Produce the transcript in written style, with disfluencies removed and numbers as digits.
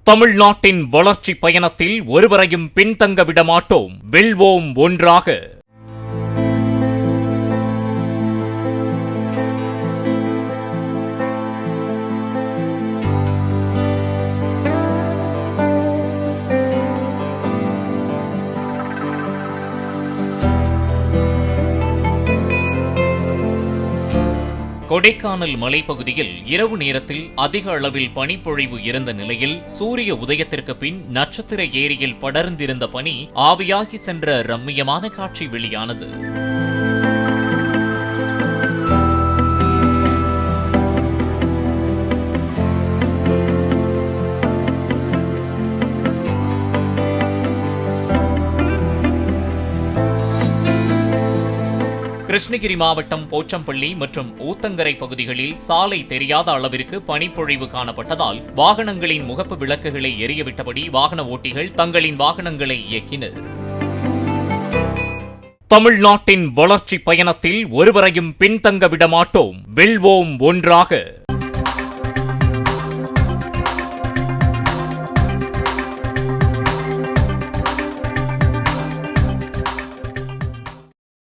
தமிழ்நாட்டின் வளர்ச்சி பயணத்தில் ஒருவரையும் பின்தங்க விடமாட்டோம். வெல்வோம் ஒன்றாக. கொடைக்கானல் மலைப்பகுதியில் இரவு நேரத்தில் அதிக அளவில் பனிப்பொழிவு இருந்த நிலையில் சூரிய உதயத்திற்கு பின் நட்சத்திர ஏரியில் படர்ந்திருந்த பனி ஆவியாகி சென்ற ரம்மியமான காட்சி வெளியானது. கிருஷ்ணகிரி மாவட்டம் போச்சம்பள்ளி மற்றும் ஊத்தங்கரை பகுதிகளில் சாலை தெரியாத அளவிற்கு பனிப்பொழிவு காணப்பட்டதால் வாகனங்களின் முகப்பு விளக்குகளை எரியவிட்டபடி வாகன ஓட்டிகள் தங்களின் வாகனங்களை இயக்கினர். தமிழ்நாட்டின் வளர்ச்சி பயணத்தில் ஒருவரையும் பின்தங்க விடமாட்டோம். வெல்வோம் ஒன்றாக.